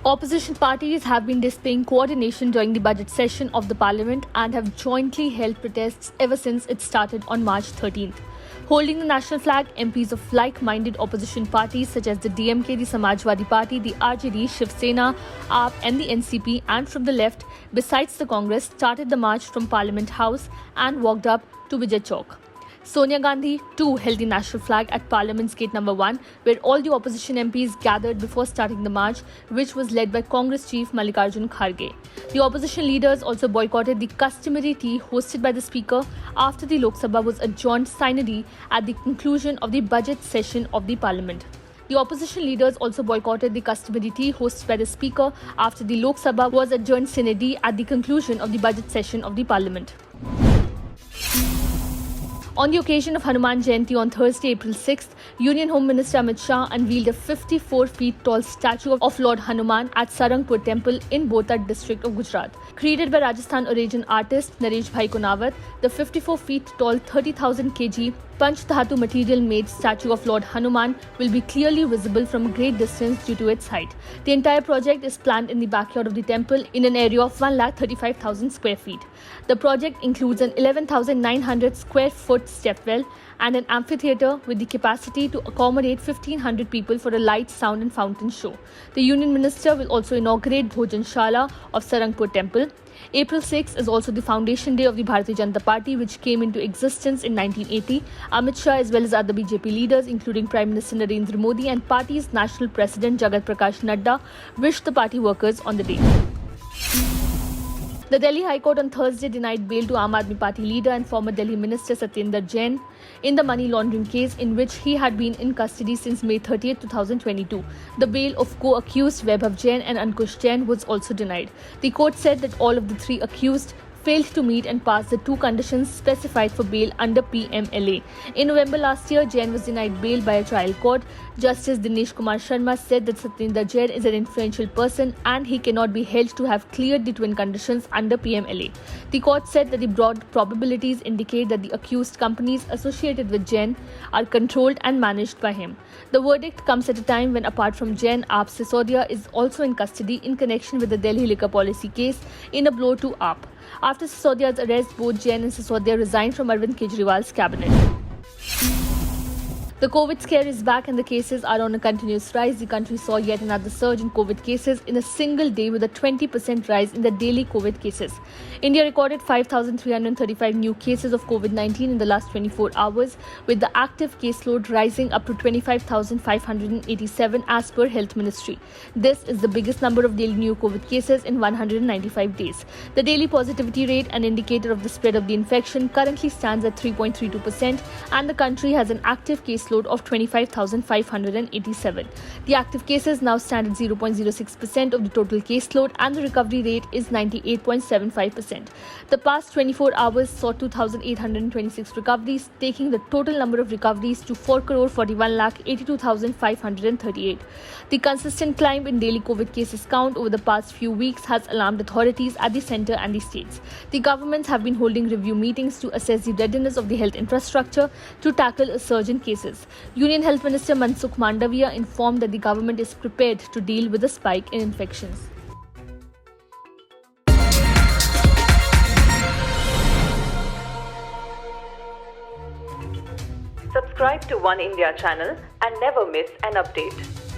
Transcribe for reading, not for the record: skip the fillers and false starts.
Opposition parties have been displaying coordination during the budget session of the parliament and have jointly held protests ever since it started on March 13th. Holding the national flag, MPs of like-minded opposition parties such as the DMK, the Samajwadi Party, the RJD, Shiv Sena, AAP and the NCP, and from the left, besides the Congress, started the march from Parliament House and walked up to Vijay Chowk. Sonia Gandhi too held the national flag at Parliament's Gate number 1, where all the opposition MPs gathered before starting the march, which was led by Congress chief Mallikarjun Kharge. The opposition leaders also boycotted the customary tea hosted by the Speaker after the Lok Sabha was adjourned sine die at the conclusion of the budget session of the Parliament. The opposition leaders also boycotted the customary tea hosted by the Speaker after the Lok Sabha was adjourned sine die at the conclusion of the budget session of the Parliament. On the occasion of Hanuman Jayanti on Thursday, April 6th, Union Home Minister Amit Shah unveiled a 54 feet tall statue of Lord Hanuman at Sarangpur Temple in Botad district of Gujarat. Created by Rajasthan origin artist Naresh Bhai Kunawat, the 54 feet tall 30,000 kg Panch Dhatu material made statue of Lord Hanuman will be clearly visible from a great distance due to its height. The entire project is planned in the backyard of the temple in an area of 135,000 square feet. The project includes an 11,900 square foot stepwell and an amphitheatre with the capacity to accommodate 1,500 people for a light, sound and fountain show. The Union Minister will also inaugurate Bhojan Shala of Sarangpur Temple. April 6 is also the foundation day of the Bharatiya Janata Party, which came into existence in 1980. Amit Shah, as well as other BJP leaders, including Prime Minister Narendra Modi and party's national president Jagat Prakash Nadda, wished the party workers on the day. The Delhi High Court on Thursday denied bail to Aam Aadmi Party leader and former Delhi Minister Satyendar Jain in the money laundering case in which he had been in custody since May 30, 2022. The bail of co-accused Vaibhav Jain and Ankush Jain was also denied. The court said that all of the three accused failed to meet and pass the two conditions specified for bail under PMLA. In November last year, Jain was denied bail by a trial court. Justice Dinesh Kumar Sharma said that Satyendar Jain is an influential person and he cannot be held to have cleared the twin conditions under PMLA. The court said that the broad probabilities indicate that the accused companies associated with Jain are controlled and managed by him. The verdict comes at a time when, apart from Jain, AAP Sisodia is also in custody in connection with the Delhi liquor policy case in a blow to AAP. After Sisodia's arrest, both Jain and Sisodia resigned from Arvind Kejriwal's cabinet. The COVID scare is back and the cases are on a continuous rise. The country saw yet another surge in COVID cases in a single day with a 20% rise in the daily COVID cases. India recorded 5,335 new cases of COVID-19 in the last 24 hours, with the active caseload rising up to 25,587 as per Health Ministry. This is the biggest number of daily new COVID cases in 195 days. The daily positivity rate, an indicator of the spread of the infection, currently stands at 3.32% and the country has an active caseload of 25,587. The active cases now stand at 0.06% of the total caseload and the recovery rate is 98.75%. The past 24 hours saw 2,826 recoveries, taking the total number of recoveries to 4,41,82,538. The consistent climb in daily COVID cases count over the past few weeks has alarmed authorities at the centre and the states. The governments have been holding review meetings to assess the readiness of the health infrastructure to tackle a surge in cases. Union Health Minister Mansukh Mandaviya informed that the government is prepared to deal with a spike in infections. Subscribe to One India channel and never miss an update.